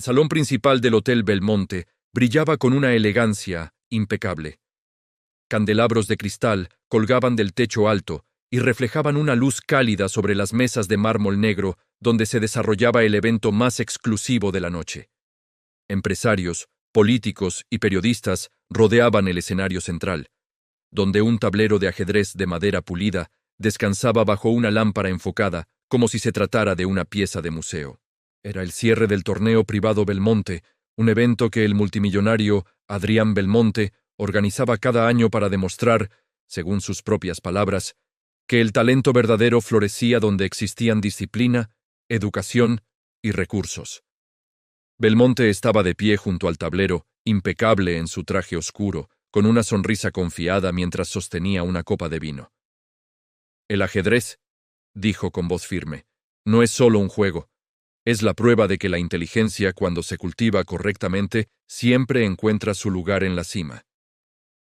salón principal del Hotel Belmonte brillaba con una elegancia impecable. Candelabros de cristal colgaban del techo alto y reflejaban una luz cálida sobre las mesas de mármol negro donde se desarrollaba el evento más exclusivo de la noche. Empresarios, políticos y periodistas rodeaban el escenario central, donde un tablero de ajedrez de madera pulida descansaba bajo una lámpara enfocada como si se tratara de una pieza de museo. Era el cierre del torneo privado Belmonte, un evento que el multimillonario Adrián Belmonte organizaba cada año para demostrar, según sus propias palabras, que el talento verdadero florecía donde existían disciplina, educación y recursos. Belmonte estaba de pie junto al tablero, impecable en su traje oscuro, con una sonrisa confiada mientras sostenía una copa de vino. El ajedrez, dijo con voz firme, no es solo un juego. Es la prueba de que la inteligencia, cuando se cultiva correctamente, siempre encuentra su lugar en la cima.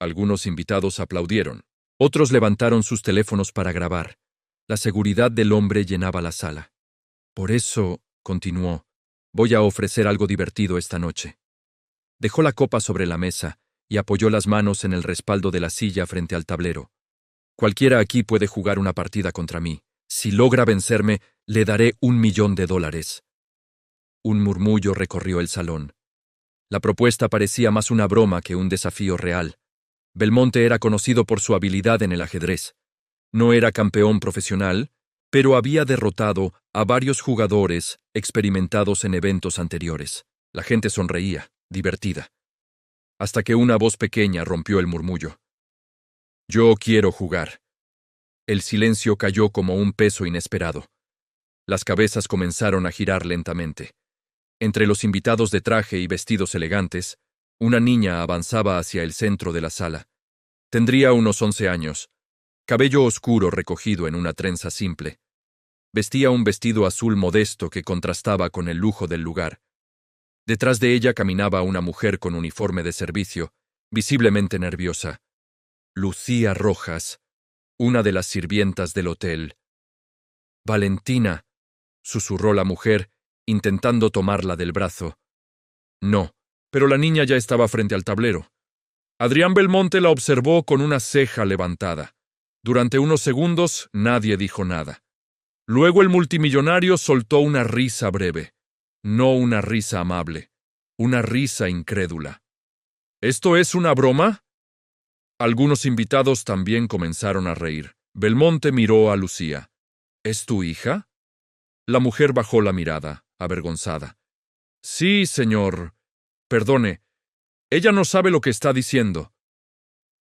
Algunos invitados aplaudieron. Otros levantaron sus teléfonos para grabar. La seguridad del hombre llenaba la sala. Por eso, continuó, voy a ofrecer algo divertido esta noche. Dejó la copa sobre la mesa y apoyó las manos en el respaldo de la silla frente al tablero. Cualquiera aquí puede jugar una partida contra mí. Si logra vencerme, le daré $1.000.000. Un murmullo recorrió el salón. La propuesta parecía más una broma que un desafío real. Belmonte era conocido por su habilidad en el ajedrez. No era campeón profesional, pero había derrotado a varios jugadores experimentados en eventos anteriores. La gente sonreía, divertida. Hasta que una voz pequeña rompió el murmullo. Yo quiero jugar. El silencio cayó como un peso inesperado. Las cabezas comenzaron a girar lentamente. Entre los invitados de traje y vestidos elegantes, una niña avanzaba hacia el centro de la sala. Tendría unos 11 años, cabello oscuro recogido en una trenza simple. Vestía un vestido azul modesto que contrastaba con el lujo del lugar. Detrás de ella caminaba una mujer con uniforme de servicio, visiblemente nerviosa. Lucía Rojas, una de las sirvientas del hotel. Valentina, susurró la mujer, intentando tomarla del brazo. No, pero la niña ya estaba frente al tablero. Adrián Belmonte la observó con una ceja levantada. Durante unos segundos nadie dijo nada. Luego el multimillonario soltó una risa breve. No una risa amable, una risa incrédula. ¿Esto es una broma? Algunos invitados también comenzaron a reír. Belmonte miró a Lucía. ¿Es tu hija? La mujer bajó la mirada, avergonzada. Sí, señor. Perdone. Ella no sabe lo que está diciendo.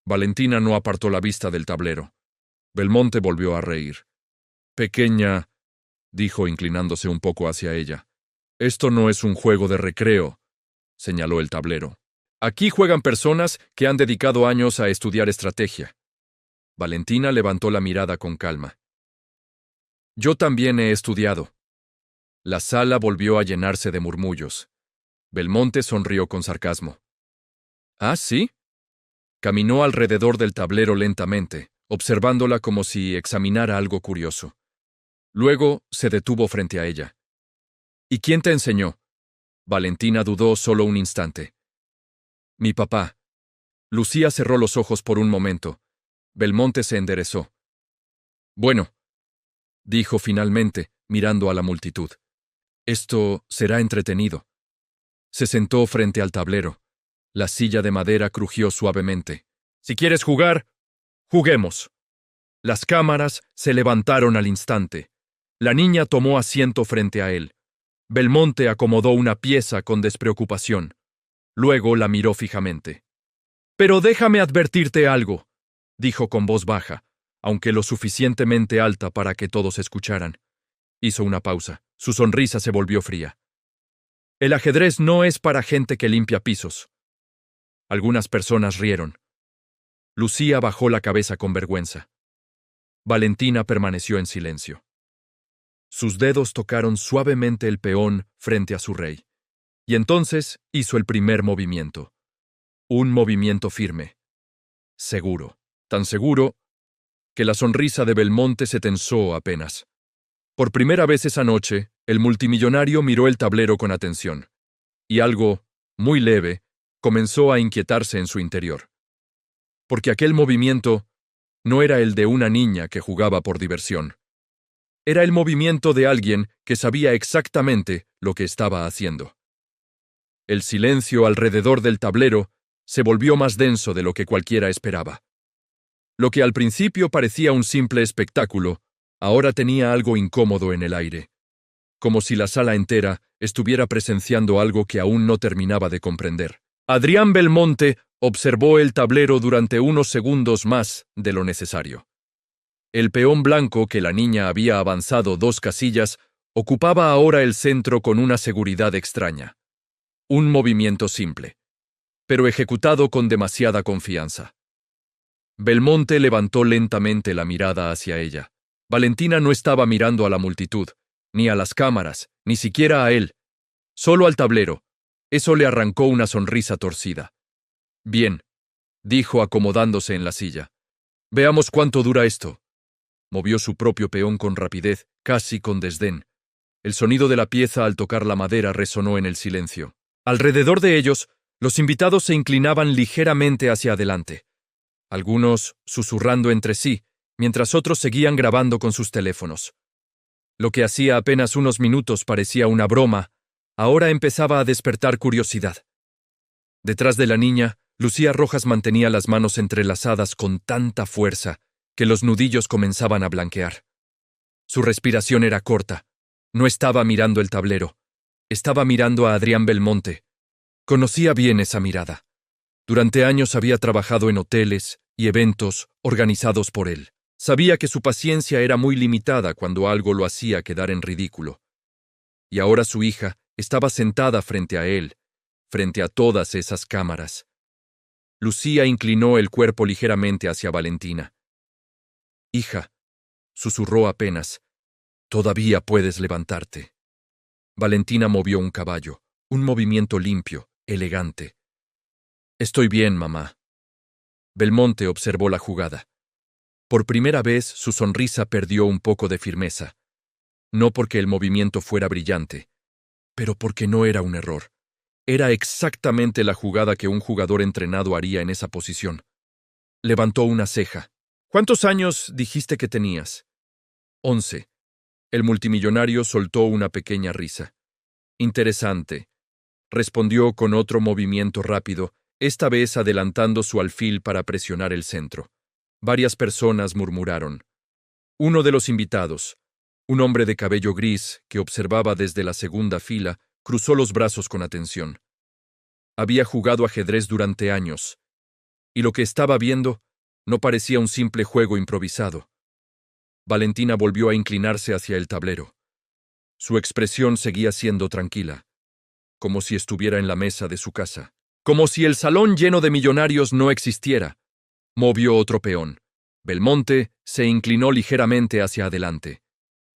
Valentina no apartó la vista del tablero. Belmonte volvió a reír. Pequeña, dijo inclinándose un poco hacia ella. Esto no es un juego de recreo, señaló el tablero. Aquí juegan personas que han dedicado años a estudiar estrategia. Valentina levantó la mirada con calma. Yo también he estudiado. La sala volvió a llenarse de murmullos. Belmonte sonrió con sarcasmo. ¿Ah, sí? Caminó alrededor del tablero lentamente, observándola como si examinara algo curioso. Luego se detuvo frente a ella. ¿Y quién te enseñó? Valentina dudó solo un instante. Mi papá. Lucía cerró los ojos por un momento. Belmonte se enderezó. Bueno, dijo finalmente, mirando a la multitud. Esto será entretenido. Se sentó frente al tablero. La silla de madera crujió suavemente. Si quieres jugar, juguemos. Las cámaras se levantaron al instante. La niña tomó asiento frente a él. Belmonte acomodó una pieza con despreocupación. Luego la miró fijamente. Pero déjame advertirte algo, dijo con voz baja, aunque lo suficientemente alta para que todos escucharan. Hizo una pausa. Su sonrisa se volvió fría. El ajedrez no es para gente que limpia pisos. Algunas personas rieron. Lucía bajó la cabeza con vergüenza. Valentina permaneció en silencio. Sus dedos tocaron suavemente el peón frente a su rey. Y entonces hizo el primer movimiento. Un movimiento firme. Seguro. Tan seguro que la sonrisa de Belmonte se tensó apenas. Por primera vez esa noche, el multimillonario miró el tablero con atención. Y algo, muy leve, comenzó a inquietarse en su interior. Porque aquel movimiento no era el de una niña que jugaba por diversión. Era el movimiento de alguien que sabía exactamente lo que estaba haciendo. El silencio alrededor del tablero se volvió más denso de lo que cualquiera esperaba. Lo que al principio parecía un simple espectáculo, ahora tenía algo incómodo en el aire, como si la sala entera estuviera presenciando algo que aún no terminaba de comprender. Adrián Belmonte observó el tablero durante unos segundos más de lo necesario. El peón blanco que la niña había avanzado 2 casillas ocupaba ahora el centro con una seguridad extraña. Un movimiento simple, pero ejecutado con demasiada confianza. Belmonte levantó lentamente la mirada hacia ella. Valentina no estaba mirando a la multitud, ni a las cámaras, ni siquiera a él. Solo al tablero. Eso le arrancó una sonrisa torcida. Bien, dijo acomodándose en la silla. Veamos cuánto dura esto. Movió su propio peón con rapidez, casi con desdén. El sonido de la pieza al tocar la madera resonó en el silencio. Alrededor de ellos, los invitados se inclinaban ligeramente hacia adelante, algunos susurrando entre sí, mientras otros seguían grabando con sus teléfonos. Lo que hacía apenas unos minutos parecía una broma, ahora empezaba a despertar curiosidad. Detrás de la niña, Lucía Rojas mantenía las manos entrelazadas con tanta fuerza que los nudillos comenzaban a blanquear. Su respiración era corta. No estaba mirando el tablero. Estaba mirando a Adrián Belmonte. Conocía bien esa mirada. Durante años había trabajado en hoteles y eventos organizados por él. Sabía que su paciencia era muy limitada cuando algo lo hacía quedar en ridículo. Y ahora su hija estaba sentada frente a él, frente a todas esas cámaras. Lucía inclinó el cuerpo ligeramente hacia Valentina. «Hija», susurró apenas, «todavía puedes levantarte». Valentina movió un caballo, un movimiento limpio, elegante. «Estoy bien, mamá». Belmonte observó la jugada. Por primera vez su sonrisa perdió un poco de firmeza. No porque el movimiento fuera brillante, pero porque no era un error. Era exactamente la jugada que un jugador entrenado haría en esa posición. Levantó una ceja. «¿Cuántos años dijiste que tenías?» 11. El multimillonario soltó una pequeña risa. «Interesante», respondió con otro movimiento rápido, esta vez adelantando su alfil para presionar el centro. Varias personas murmuraron. Uno de los invitados, un hombre de cabello gris que observaba desde la segunda fila, cruzó los brazos con atención. Había jugado ajedrez durante años, y lo que estaba viendo no parecía un simple juego improvisado. Valentina volvió a inclinarse hacia el tablero. Su expresión seguía siendo tranquila, como si estuviera en la mesa de su casa, como si el salón lleno de millonarios no existiera. Movió otro peón. Belmonte se inclinó ligeramente hacia adelante.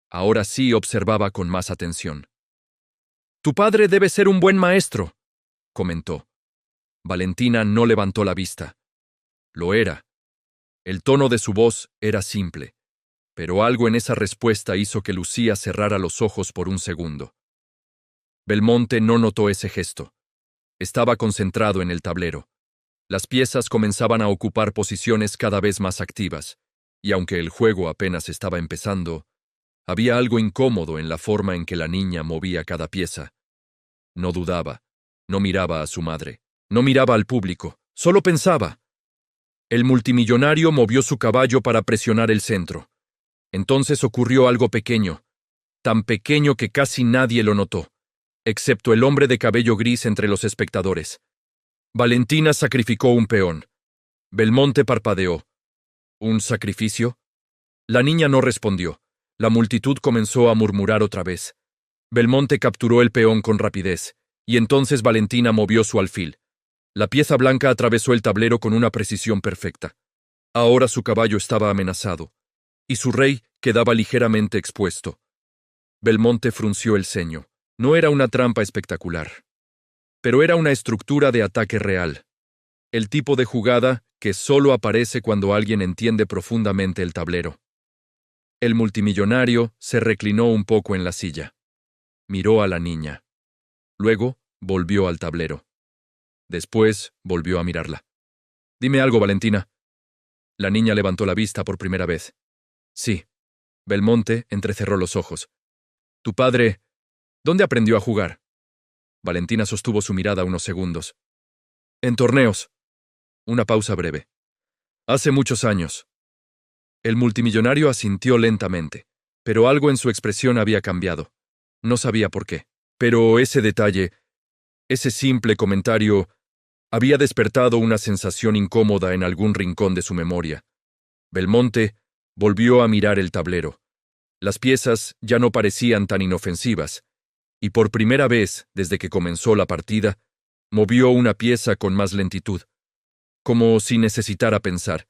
Ahora sí observaba con más atención. «Tu padre debe ser un buen maestro», comentó. Valentina no levantó la vista. Lo era. El tono de su voz era simple, pero algo en esa respuesta hizo que Lucía cerrara los ojos por un segundo. Belmonte no notó ese gesto. Estaba concentrado en el tablero. Las piezas comenzaban a ocupar posiciones cada vez más activas, y aunque el juego apenas estaba empezando, había algo incómodo en la forma en que la niña movía cada pieza. No dudaba, no miraba a su madre, no miraba al público, solo pensaba. El multimillonario movió su caballo para presionar el centro. Entonces ocurrió algo pequeño, tan pequeño que casi nadie lo notó, excepto el hombre de cabello gris entre los espectadores. Valentina sacrificó un peón. Belmonte parpadeó. ¿Un sacrificio? La niña no respondió. La multitud comenzó a murmurar otra vez. Belmonte capturó el peón con rapidez, y entonces Valentina movió su alfil. La pieza blanca atravesó el tablero con una precisión perfecta. Ahora su caballo estaba amenazado, y su rey quedaba ligeramente expuesto. Belmonte frunció el ceño. No era una trampa espectacular, pero era una estructura de ataque real. El tipo de jugada que solo aparece cuando alguien entiende profundamente el tablero. El multimillonario se reclinó un poco en la silla. Miró a la niña. Luego, volvió al tablero. Después volvió a mirarla. «Dime algo, Valentina». La niña levantó la vista por primera vez. «Sí». Belmonte entrecerró los ojos. «¿Tu padre dónde aprendió a jugar?» Valentina sostuvo su mirada unos segundos. «En torneos». Una pausa breve. «Hace muchos años». El multimillonario asintió lentamente, pero algo en su expresión había cambiado. No sabía por qué. Pero ese detalle, ese simple comentario, había despertado una sensación incómoda en algún rincón de su memoria. Belmonte volvió a mirar el tablero. Las piezas ya no parecían tan inofensivas, y por primera vez desde que comenzó la partida, movió una pieza con más lentitud, como si necesitara pensar.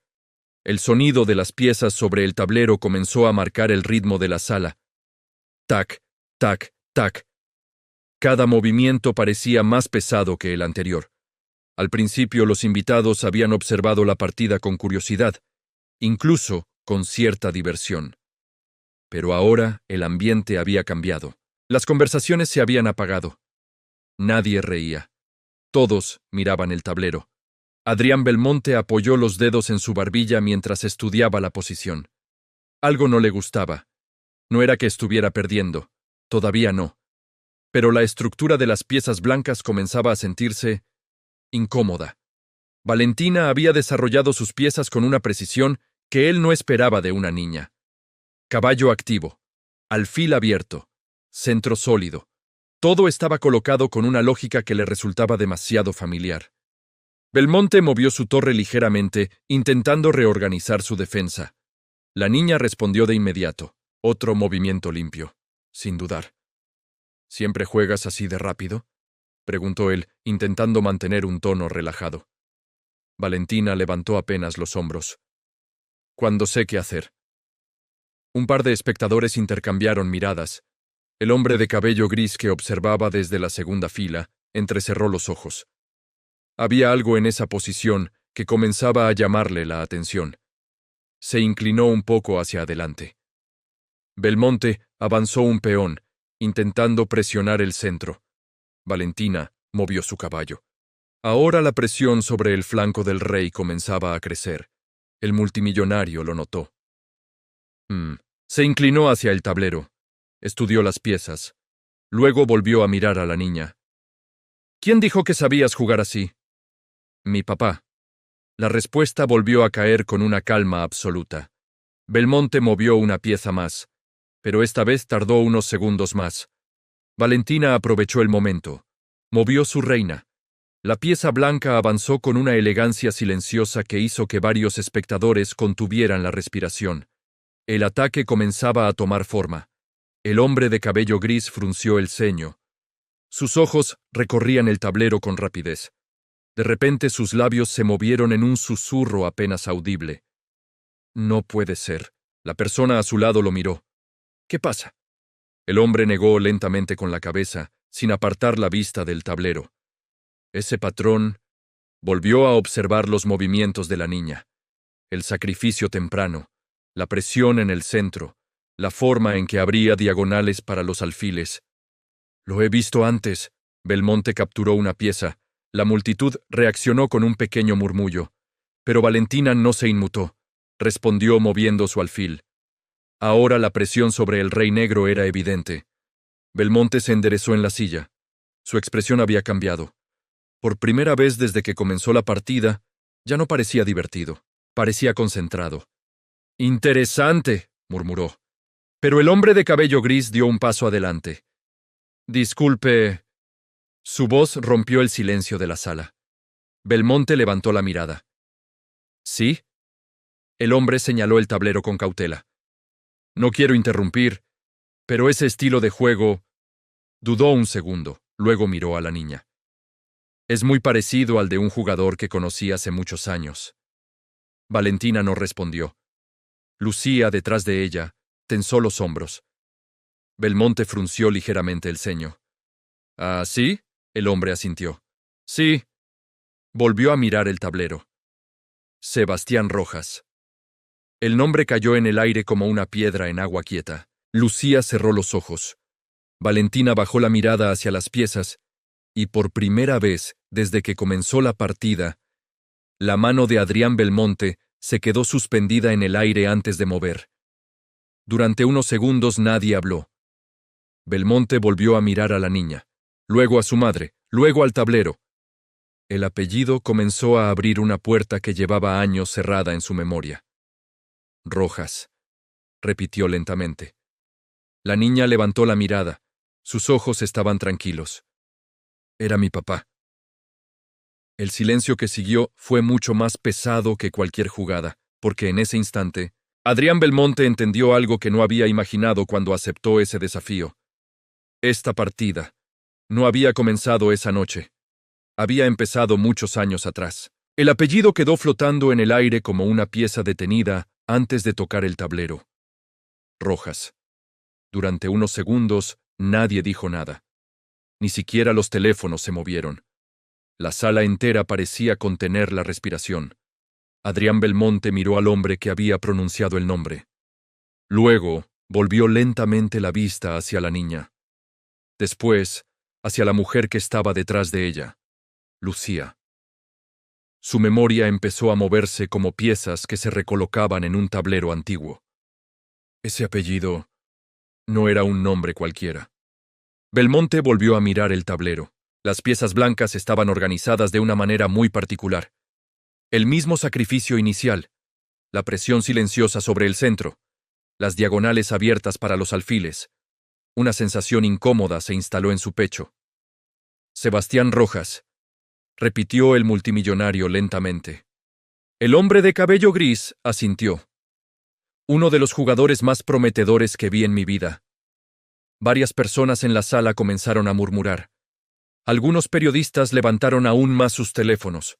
El sonido de las piezas sobre el tablero comenzó a marcar el ritmo de la sala. Tac, tac, tac. Cada movimiento parecía más pesado que el anterior. Al principio los invitados habían observado la partida con curiosidad, incluso con cierta diversión. Pero ahora el ambiente había cambiado. Las conversaciones se habían apagado. Nadie reía. Todos miraban el tablero. Adrián Belmonte apoyó los dedos en su barbilla mientras estudiaba la posición. Algo no le gustaba. No era que estuviera perdiendo. Todavía no. Pero la estructura de las piezas blancas comenzaba a sentirse incómoda. Valentina había desarrollado sus piezas con una precisión que él no esperaba de una niña. Caballo activo, alfil abierto, centro sólido. Todo estaba colocado con una lógica que le resultaba demasiado familiar. Belmonte movió su torre ligeramente, intentando reorganizar su defensa. La niña respondió de inmediato. Otro movimiento limpio, sin dudar. ¿Siempre juegas así de rápido?, preguntó él, intentando mantener un tono relajado. Valentina levantó apenas los hombros. Cuando sé qué hacer. Un par de espectadores intercambiaron miradas. El hombre de cabello gris que observaba desde la segunda fila entrecerró los ojos. Había algo en esa posición que comenzaba a llamarle la atención. Se inclinó un poco hacia adelante. Belmonte avanzó un peón, intentando presionar el centro. Valentina movió su caballo. Ahora la presión sobre el flanco del rey comenzaba a crecer. El multimillonario lo notó. Se inclinó hacia el tablero. Estudió las piezas. Luego volvió a mirar a la niña. ¿Quién dijo que sabías jugar así? Mi papá. La respuesta volvió a caer con una calma absoluta. Belmonte movió una pieza más, pero esta vez tardó unos segundos más. Valentina aprovechó el momento. Movió su reina. La pieza blanca avanzó con una elegancia silenciosa que hizo que varios espectadores contuvieran la respiración. El ataque comenzaba a tomar forma. El hombre de cabello gris frunció el ceño. Sus ojos recorrían el tablero con rapidez. De repente sus labios se movieron en un susurro apenas audible. No puede ser. La persona a su lado lo miró. ¿Qué pasa? El hombre negó lentamente con la cabeza, sin apartar la vista del tablero. Ese patrón volvió a observar los movimientos de la niña. El sacrificio temprano, la presión en el centro, la forma en que abría diagonales para los alfiles. Lo he visto antes. Belmonte capturó una pieza. La multitud reaccionó con un pequeño murmullo. Pero Valentina no se inmutó. Respondió moviendo su alfil. Ahora la presión sobre el rey negro era evidente. Belmonte se enderezó en la silla. Su expresión había cambiado. Por primera vez desde que comenzó la partida, ya no parecía divertido. Parecía concentrado. «Interesante», murmuró. Pero el hombre de cabello gris dio un paso adelante. «Disculpe». Su voz rompió el silencio de la sala. Belmonte levantó la mirada. «¿Sí?» El hombre señaló el tablero con cautela. «No quiero interrumpir, pero ese estilo de juego…» Dudó un segundo, luego miró a la niña. «Es muy parecido al de un jugador que conocí hace muchos años». Valentina no respondió. Lucía, detrás de ella, tensó los hombros. Belmonte frunció ligeramente el ceño. «¿Ah, sí?» El hombre asintió. «Sí». Volvió a mirar el tablero. Sebastián Rojas. El nombre cayó en el aire como una piedra en agua quieta. Lucía cerró los ojos. Valentina bajó la mirada hacia las piezas Y por primera vez, desde que comenzó la partida, la mano de Adrián Belmonte se quedó suspendida en el aire antes de mover. Durante unos segundos nadie habló. Belmonte volvió a mirar a la niña, luego a su madre, luego al tablero. El apellido comenzó a abrir una puerta que llevaba años cerrada en su memoria. Rojas, repitió lentamente. La niña levantó la mirada. Sus ojos estaban tranquilos. Era mi papá. El silencio que siguió fue mucho más pesado que cualquier jugada, porque en ese instante, Adrián Belmonte entendió algo que no había imaginado cuando aceptó ese desafío. Esta partida no había comenzado esa noche. Había empezado muchos años atrás. El apellido quedó flotando en el aire como una pieza detenida antes de tocar el tablero. Rojas. Durante unos segundos, nadie dijo nada. Ni siquiera los teléfonos se movieron. La sala entera parecía contener la respiración. Adrián Belmonte miró al hombre que había pronunciado el nombre. Luego, volvió lentamente la vista hacia la niña. Después, hacia la mujer que estaba detrás de ella, Lucía. Su memoria empezó a moverse como piezas que se recolocaban en un tablero antiguo. Ese apellido no era un nombre cualquiera. Belmonte volvió a mirar el tablero. Las piezas blancas estaban organizadas de una manera muy particular. El mismo sacrificio inicial, la presión silenciosa sobre el centro, las diagonales abiertas para los alfiles. Una sensación incómoda se instaló en su pecho. Sebastián Rojas, repitió el multimillonario lentamente. El hombre de cabello gris asintió. Uno de los jugadores más prometedores que vi en mi vida. Varias personas en la sala comenzaron a murmurar. Algunos periodistas levantaron aún más sus teléfonos.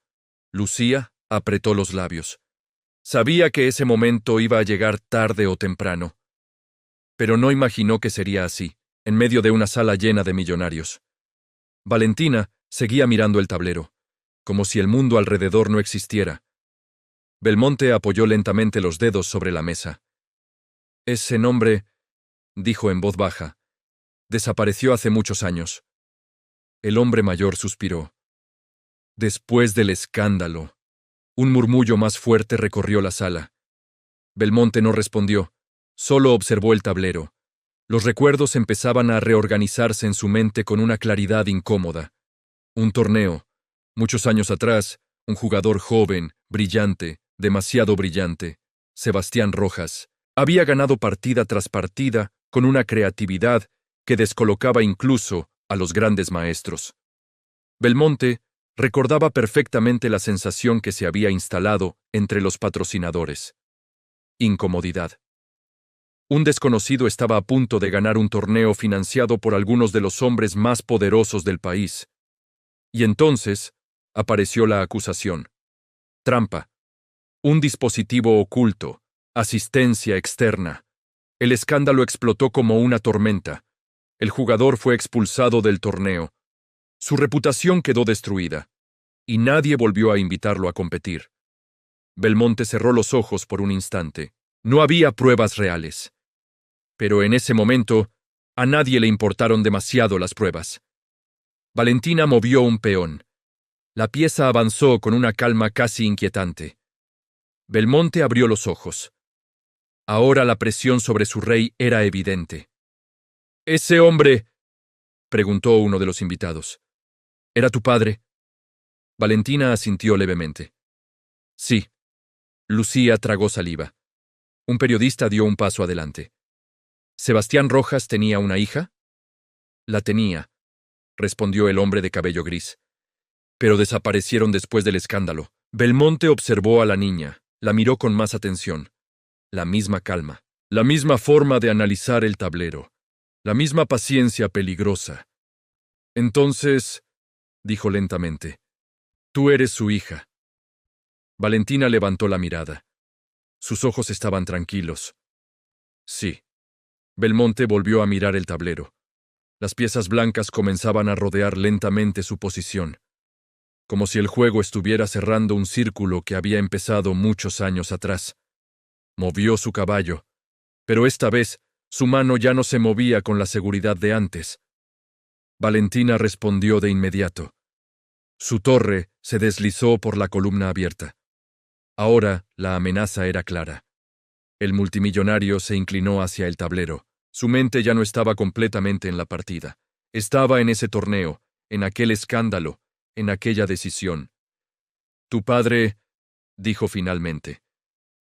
Lucía apretó los labios. Sabía que ese momento iba a llegar tarde o temprano. Pero no imaginó que sería así, en medio de una sala llena de millonarios. Valentina seguía mirando el tablero, como si el mundo alrededor no existiera. Belmonte apoyó lentamente los dedos sobre la mesa. Ese nombre, dijo en voz baja, desapareció hace muchos años. El hombre mayor suspiró. Después del escándalo. Un murmullo más fuerte recorrió la sala. Belmonte no respondió, solo observó el tablero. Los recuerdos empezaban a reorganizarse en su mente con una claridad incómoda. Un torneo. Muchos años atrás, un jugador joven, brillante, demasiado brillante, Sebastián Rojas, había ganado partida tras partida con una creatividad que descolocaba incluso a los grandes maestros. Belmonte recordaba perfectamente la sensación que se había instalado entre los patrocinadores. Incomodidad. Un desconocido estaba a punto de ganar un torneo financiado por algunos de los hombres más poderosos del país. Y entonces apareció la acusación. Trampa. Un dispositivo oculto. Asistencia externa. El escándalo explotó como una tormenta. El jugador fue expulsado del torneo. Su reputación quedó destruida. Y nadie volvió a invitarlo a competir. Belmonte cerró los ojos por un instante. No había pruebas reales. Pero en ese momento, a nadie le importaron demasiado las pruebas. Valentina movió un peón. La pieza avanzó con una calma casi inquietante. Belmonte abrió los ojos. Ahora la presión sobre su rey era evidente. «¿Ese hombre?», preguntó uno de los invitados. «¿Era tu padre?». Valentina asintió levemente. «Sí». Lucía tragó saliva. Un periodista dio un paso adelante. ¿Sebastián Rojas tenía una hija? La tenía, respondió el hombre de cabello gris. Pero desaparecieron después del escándalo. Belmonte observó a la niña, la miró con más atención. La misma calma, la misma forma de analizar el tablero, la misma paciencia peligrosa. Entonces, dijo lentamente, tú eres su hija. Valentina levantó la mirada. Sus ojos estaban tranquilos. Sí. Belmonte volvió a mirar el tablero. Las piezas blancas comenzaban a rodear lentamente su posición, como si el juego estuviera cerrando un círculo que había empezado muchos años atrás. Movió su caballo, pero esta vez su mano ya no se movía con la seguridad de antes. Valentina respondió de inmediato. Su torre se deslizó por la columna abierta. Ahora la amenaza era clara. El multimillonario se inclinó hacia el tablero. Su mente ya no estaba completamente en la partida. Estaba en ese torneo, en aquel escándalo, en aquella decisión. Tu padre, dijo finalmente,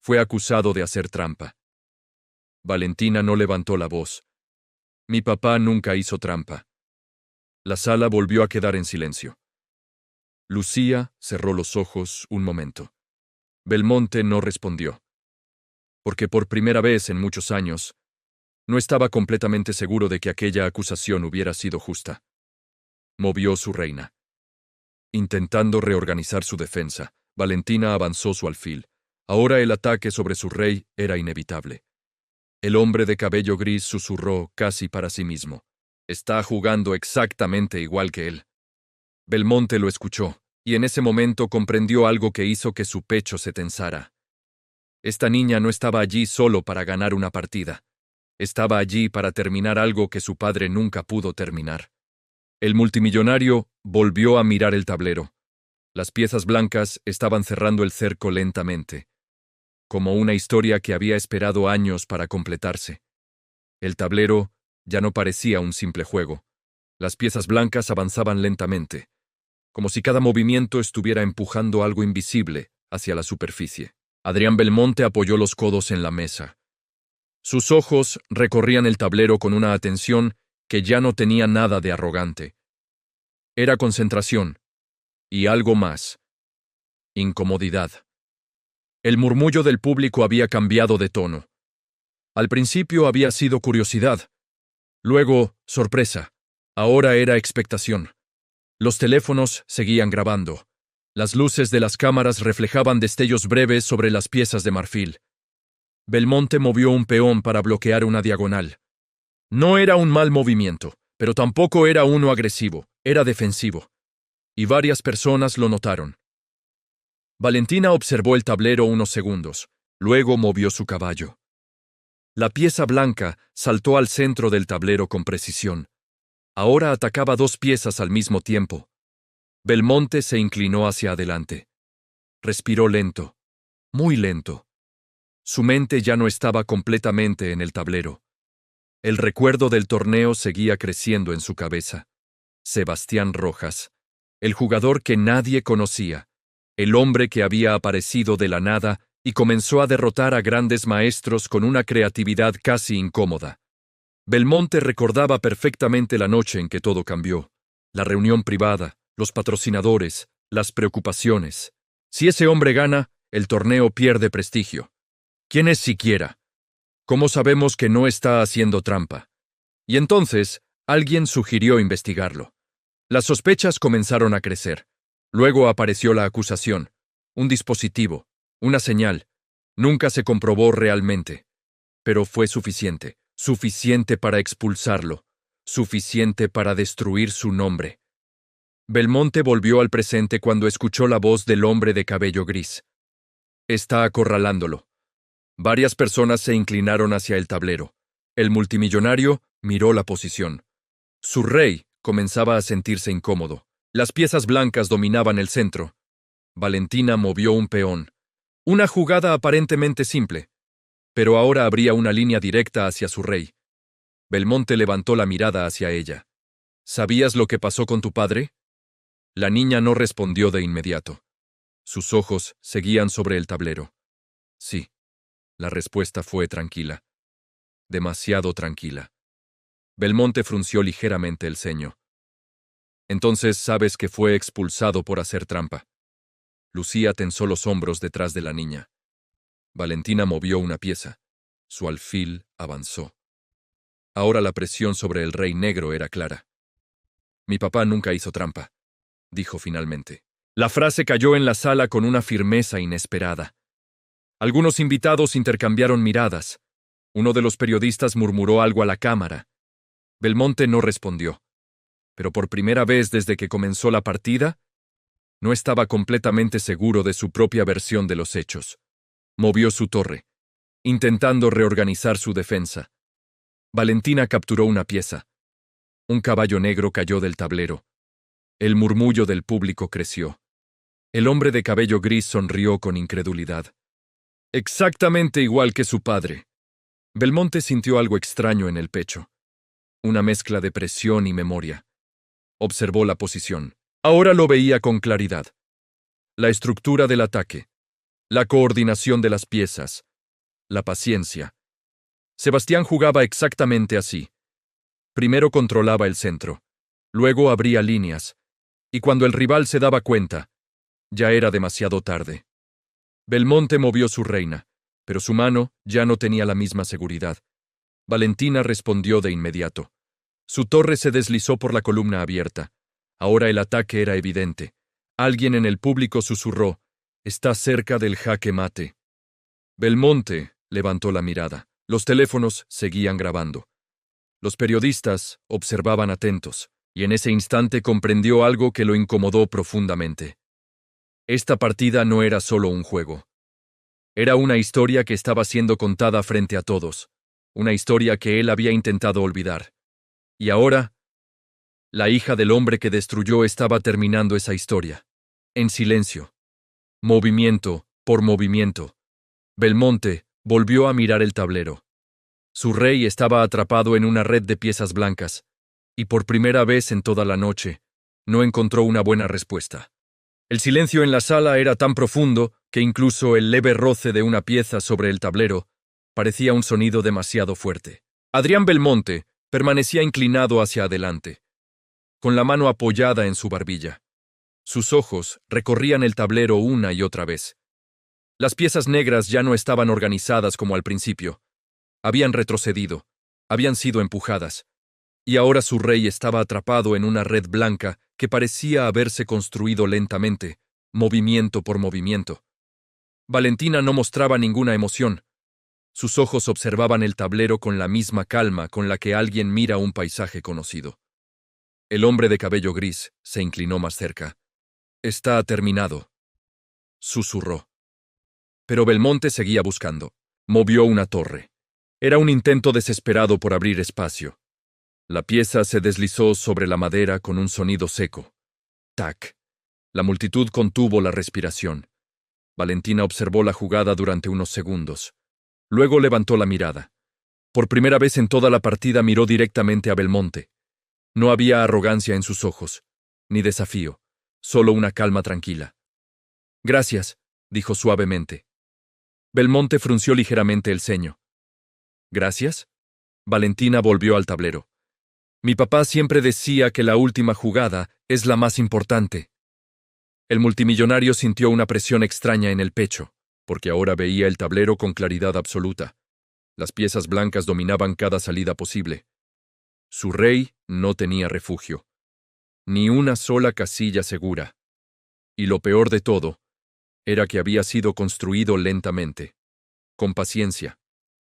fue acusado de hacer trampa. Valentina no levantó la voz. Mi papá nunca hizo trampa. La sala volvió a quedar en silencio. Lucía cerró los ojos un momento. Belmonte no respondió. Porque por primera vez en muchos años, no estaba completamente seguro de que aquella acusación hubiera sido justa. Movió su reina. Intentando reorganizar su defensa, Valentina avanzó su alfil. Ahora el ataque sobre su rey era inevitable. El hombre de cabello gris susurró casi para sí mismo. Está jugando exactamente igual que él. Belmonte lo escuchó, y en ese momento comprendió algo que hizo que su pecho se tensara. Esta niña no estaba allí solo para ganar una partida. Estaba allí para terminar algo que su padre nunca pudo terminar. El multimillonario volvió a mirar el tablero. Las piezas blancas estaban cerrando el cerco lentamente, como una historia que había esperado años para completarse. El tablero ya no parecía un simple juego. Las piezas blancas avanzaban lentamente, como si cada movimiento estuviera empujando algo invisible hacia la superficie. Adrián Belmonte apoyó los codos en la mesa. Sus ojos recorrían el tablero con una atención que ya no tenía nada de arrogante. Era concentración, y algo más. Incomodidad. El murmullo del público había cambiado de tono. Al principio había sido curiosidad. Luego, sorpresa. Ahora era expectación. Los teléfonos seguían grabando. Las luces de las cámaras reflejaban destellos breves sobre las piezas de marfil. Belmonte movió un peón para bloquear una diagonal. No era un mal movimiento, pero tampoco era uno agresivo, era defensivo. Y varias personas lo notaron. Valentina observó el tablero unos segundos, luego movió su caballo. La pieza blanca saltó al centro del tablero con precisión. Ahora atacaba dos piezas al mismo tiempo. Belmonte se inclinó hacia adelante. Respiró lento, muy lento. Su mente ya no estaba completamente en el tablero. El recuerdo del torneo seguía creciendo en su cabeza. Sebastián Rojas, el jugador que nadie conocía, el hombre que había aparecido de la nada y comenzó a derrotar a grandes maestros con una creatividad casi incómoda. Belmonte recordaba perfectamente la noche en que todo cambió. La reunión privada, los patrocinadores, las preocupaciones. Si ese hombre gana, el torneo pierde prestigio. ¿Quién es siquiera? ¿Cómo sabemos que no está haciendo trampa? Y entonces, alguien sugirió investigarlo. Las sospechas comenzaron a crecer. Luego apareció la acusación. Un dispositivo, una señal. Nunca se comprobó realmente. Pero fue suficiente. Suficiente para expulsarlo. Suficiente para destruir su nombre. Belmonte volvió al presente cuando escuchó la voz del hombre de cabello gris. Está acorralándolo. Varias personas se inclinaron hacia el tablero. El multimillonario miró la posición. Su rey comenzaba a sentirse incómodo. Las piezas blancas dominaban el centro. Valentina movió un peón. Una jugada aparentemente simple. Pero ahora abría una línea directa hacia su rey. Belmonte levantó la mirada hacia ella. ¿Sabías lo que pasó con tu padre? La niña no respondió de inmediato. Sus ojos seguían sobre el tablero. Sí. La respuesta fue tranquila. Demasiado tranquila. Belmonte frunció ligeramente el ceño. Entonces sabes que fue expulsado por hacer trampa. Lucía tensó los hombros detrás de la niña. Valentina movió una pieza. Su alfil avanzó. Ahora la presión sobre el rey negro era clara. Mi papá nunca hizo trampa, dijo finalmente. La frase cayó en la sala con una firmeza inesperada. Algunos invitados intercambiaron miradas. Uno de los periodistas murmuró algo a la cámara. Belmonte no respondió. Pero por primera vez desde que comenzó la partida, no estaba completamente seguro de su propia versión de los hechos. Movió su torre, intentando reorganizar su defensa. Valentina capturó una pieza. Un caballo negro cayó del tablero. El murmullo del público creció. El hombre de cabello gris sonrió con incredulidad. Exactamente igual que su padre. Belmonte sintió algo extraño en el pecho. Una mezcla de presión y memoria. Observó la posición. Ahora lo veía con claridad. La estructura del ataque. La coordinación de las piezas. La paciencia. Sebastián jugaba exactamente así. Primero controlaba el centro. Luego abría líneas. Y cuando el rival se daba cuenta, ya era demasiado tarde. Belmonte movió su reina, pero su mano ya no tenía la misma seguridad. Valentina respondió de inmediato. Su torre se deslizó por la columna abierta. Ahora el ataque era evidente. Alguien en el público susurró: «Está cerca del jaque mate». Belmonte levantó la mirada. Los teléfonos seguían grabando. Los periodistas observaban atentos, y en ese instante comprendió algo que lo incomodó profundamente. Esta partida no era solo un juego. Era una historia que estaba siendo contada frente a todos, una historia que él había intentado olvidar. Y ahora, la hija del hombre que destruyó estaba terminando esa historia, en silencio, movimiento por movimiento. Belmonte volvió a mirar el tablero. Su rey estaba atrapado en una red de piezas blancas, y por primera vez en toda la noche, no encontró una buena respuesta. El silencio en la sala era tan profundo que incluso el leve roce de una pieza sobre el tablero parecía un sonido demasiado fuerte. Adrián Belmonte permanecía inclinado hacia adelante, con la mano apoyada en su barbilla. Sus ojos recorrían el tablero una y otra vez. Las piezas negras ya no estaban organizadas como al principio. Habían retrocedido, habían sido empujadas, y ahora su rey estaba atrapado en una red blanca que parecía haberse construido lentamente, movimiento por movimiento. Valentina no mostraba ninguna emoción. Sus ojos observaban el tablero con la misma calma con la que alguien mira un paisaje conocido. El hombre de cabello gris se inclinó más cerca. «Está terminado», susurró. Pero Belmonte seguía buscando. Movió una torre. Era un intento desesperado por abrir espacio. La pieza se deslizó sobre la madera con un sonido seco. ¡Tac! La multitud contuvo la respiración. Valentina observó la jugada durante unos segundos. Luego levantó la mirada. Por primera vez en toda la partida miró directamente a Belmonte. No había arrogancia en sus ojos, ni desafío, solo una calma tranquila. «Gracias», dijo suavemente. Belmonte frunció ligeramente el ceño. «¿Gracias?» Valentina volvió al tablero. «Mi papá siempre decía que la última jugada es la más importante». El multimillonario sintió una presión extraña en el pecho, porque ahora veía el tablero con claridad absoluta. Las piezas blancas dominaban cada salida posible. Su rey no tenía refugio. Ni una sola casilla segura. Y lo peor de todo, era que había sido construido lentamente, con paciencia,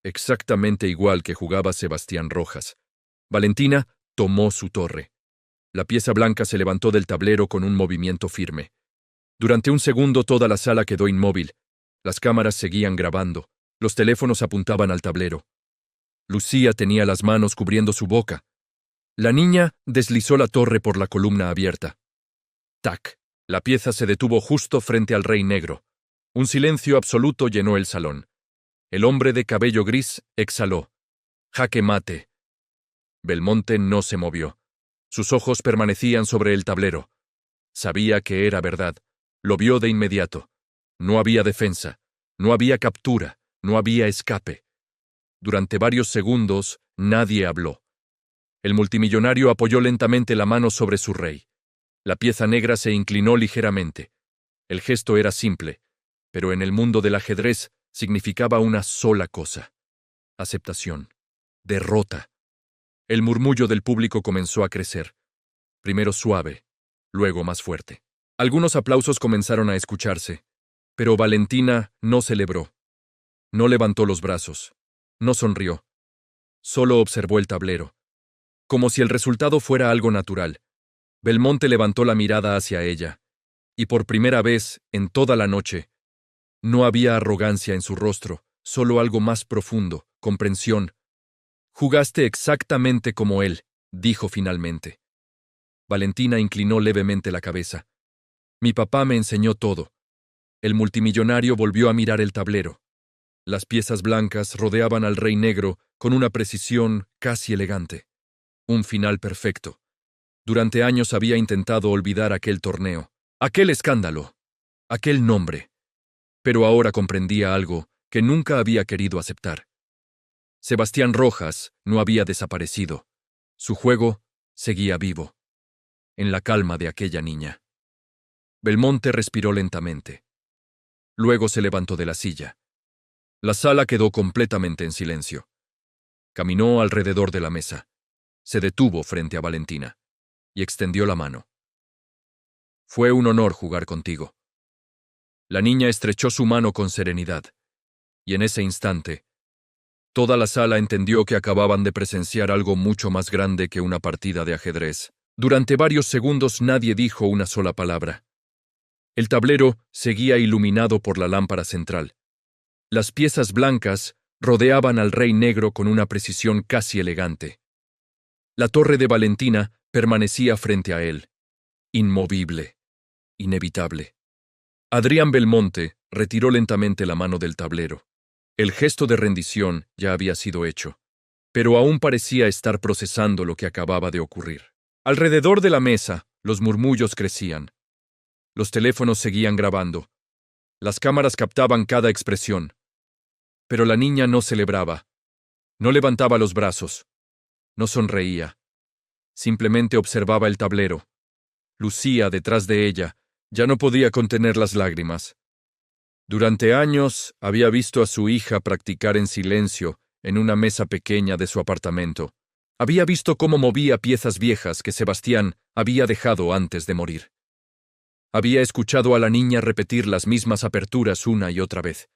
exactamente igual que jugaba Sebastián Rojas. Valentina tomó su torre. La pieza blanca se levantó del tablero con un movimiento firme. Durante un segundo toda la sala quedó inmóvil. Las cámaras seguían grabando. Los teléfonos apuntaban al tablero. Lucía tenía las manos cubriendo su boca. La niña deslizó la torre por la columna abierta. ¡Tac! La pieza se detuvo justo frente al rey negro. Un silencio absoluto llenó el salón. El hombre de cabello gris exhaló. «Jaque mate». Belmonte no se movió. Sus ojos permanecían sobre el tablero. Sabía que era verdad. Lo vio de inmediato. No había defensa. No había captura. No había escape. Durante varios segundos, nadie habló. El multimillonario apoyó lentamente la mano sobre su rey. La pieza negra se inclinó ligeramente. El gesto era simple, pero en el mundo del ajedrez significaba una sola cosa: aceptación, derrota. El murmullo del público comenzó a crecer, primero suave, luego más fuerte. Algunos aplausos comenzaron a escucharse, pero Valentina no celebró. No levantó los brazos, no sonrió. Solo observó el tablero, como si el resultado fuera algo natural. Belmonte levantó la mirada hacia ella, y por primera vez, en toda la noche, no había arrogancia en su rostro, solo algo más profundo, comprensión. «Jugaste exactamente como él», dijo finalmente. Valentina inclinó levemente la cabeza. Mi papá me enseñó todo. El multimillonario volvió a mirar el tablero. Las piezas blancas rodeaban al rey negro con una precisión casi elegante. Un final perfecto. Durante años había intentado olvidar aquel torneo, aquel escándalo, aquel nombre. Pero ahora comprendía algo que nunca había querido aceptar. Sebastián Rojas no había desaparecido. Su juego seguía vivo, en la calma de aquella niña. Belmonte respiró lentamente. Luego se levantó de la silla. La sala quedó completamente en silencio. Caminó alrededor de la mesa. Se detuvo frente a Valentina y extendió la mano. Fue un honor jugar contigo. La niña estrechó su mano con serenidad, y en ese instante, toda la sala entendió que acababan de presenciar algo mucho más grande que una partida de ajedrez. Durante varios segundos nadie dijo una sola palabra. El tablero seguía iluminado por la lámpara central. Las piezas blancas rodeaban al rey negro con una precisión casi elegante. La torre de Valentina permanecía frente a él, inmovible, inevitable. Adrián Belmonte retiró lentamente la mano del tablero. El gesto de rendición ya había sido hecho, pero aún parecía estar procesando lo que acababa de ocurrir. Alrededor de la mesa, los murmullos crecían. Los teléfonos seguían grabando. Las cámaras captaban cada expresión. Pero la niña no celebraba. No levantaba los brazos. No sonreía. Simplemente observaba el tablero. Lucía, detrás de ella, ya no podía contener las lágrimas. Durante años había visto a su hija practicar en silencio en una mesa pequeña de su apartamento. Había visto cómo movía piezas viejas que Sebastián había dejado antes de morir. Había escuchado a la niña repetir las mismas aperturas una y otra vez,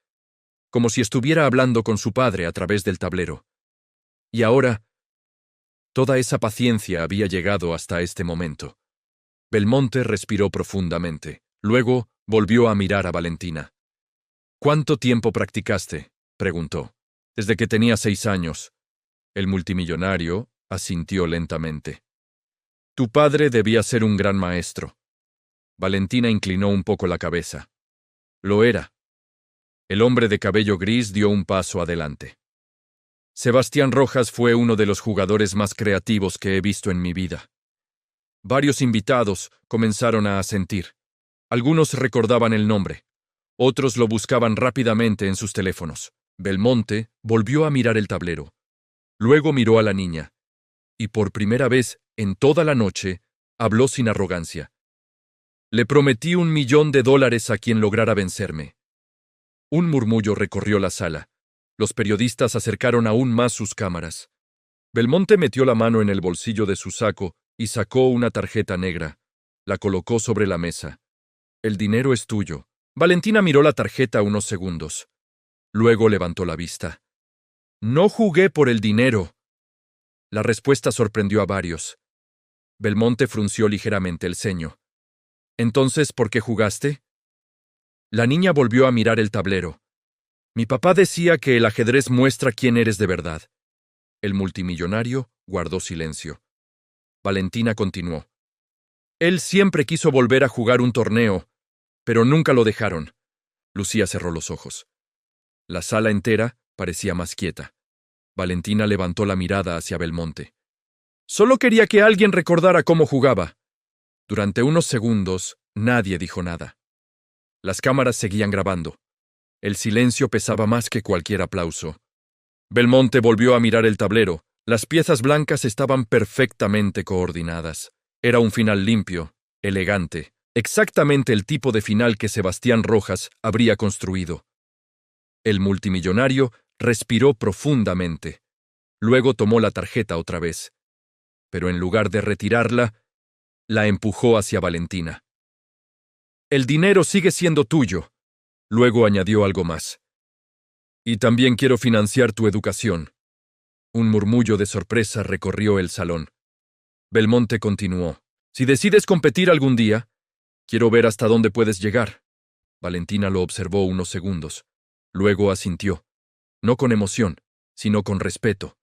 como si estuviera hablando con su padre a través del tablero. Y ahora, toda esa paciencia había llegado hasta este momento. Belmonte respiró profundamente. Luego volvió a mirar a Valentina. ¿Cuánto tiempo practicaste?, preguntó. Desde que tenía 6 años. El multimillonario asintió lentamente. Tu padre debía ser un gran maestro. Valentina inclinó un poco la cabeza. Lo era. El hombre de cabello gris dio un paso adelante. Sebastián Rojas fue uno de los jugadores más creativos que he visto en mi vida. Varios invitados comenzaron a asentir. Algunos recordaban el nombre. Otros lo buscaban rápidamente en sus teléfonos. Belmonte volvió a mirar el tablero. Luego miró a la niña. Y por primera vez en toda la noche, habló sin arrogancia. Le prometí $1.000.000 a quien lograra vencerme. Un murmullo recorrió la sala. Los periodistas acercaron aún más sus cámaras. Belmonte metió la mano en el bolsillo de su saco y sacó una tarjeta negra. La colocó sobre la mesa. El dinero es tuyo. Valentina miró la tarjeta unos segundos. Luego levantó la vista. No jugué por el dinero. La respuesta sorprendió a varios. Belmonte frunció ligeramente el ceño. ¿Entonces por qué jugaste? La niña volvió a mirar el tablero. Mi papá decía que el ajedrez muestra quién eres de verdad. El multimillonario guardó silencio. Valentina continuó. Él siempre quiso volver a jugar un torneo, pero nunca lo dejaron. Lucía cerró los ojos. La sala entera parecía más quieta. Valentina levantó la mirada hacia Belmonte. Solo quería que alguien recordara cómo jugaba. Durante unos segundos, nadie dijo nada. Las cámaras seguían grabando. El silencio pesaba más que cualquier aplauso. Belmonte volvió a mirar el tablero. Las piezas blancas estaban perfectamente coordinadas. Era un final limpio, elegante, exactamente el tipo de final que Sebastián Rojas habría construido. El multimillonario respiró profundamente. Luego tomó la tarjeta otra vez. Pero en lugar de retirarla, la empujó hacia Valentina. El dinero sigue siendo tuyo. Luego añadió algo más. Y también quiero financiar tu educación. Un murmullo de sorpresa recorrió el salón. Belmonte continuó. Si decides competir algún día, quiero ver hasta dónde puedes llegar. Valentina lo observó unos segundos. Luego asintió. No con emoción, sino con respeto.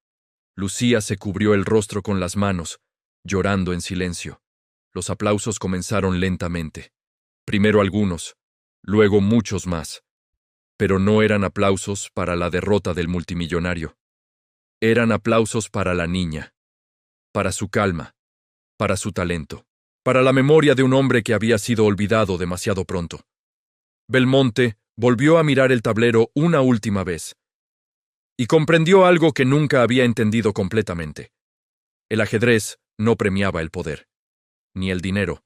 Lucía se cubrió el rostro con las manos, llorando en silencio. Los aplausos comenzaron lentamente. Primero algunos, luego muchos más. Pero no eran aplausos para la derrota del multimillonario. Eran aplausos para la niña, para su calma, para su talento, para la memoria de un hombre que había sido olvidado demasiado pronto. Belmonte volvió a mirar el tablero una última vez y comprendió algo que nunca había entendido completamente. El ajedrez no premiaba el poder, ni el dinero.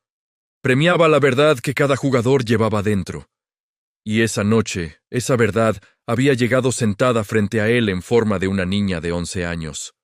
Premiaba la verdad que cada jugador llevaba dentro. Y esa noche, esa verdad había llegado sentada frente a él en forma de una niña de 11 años.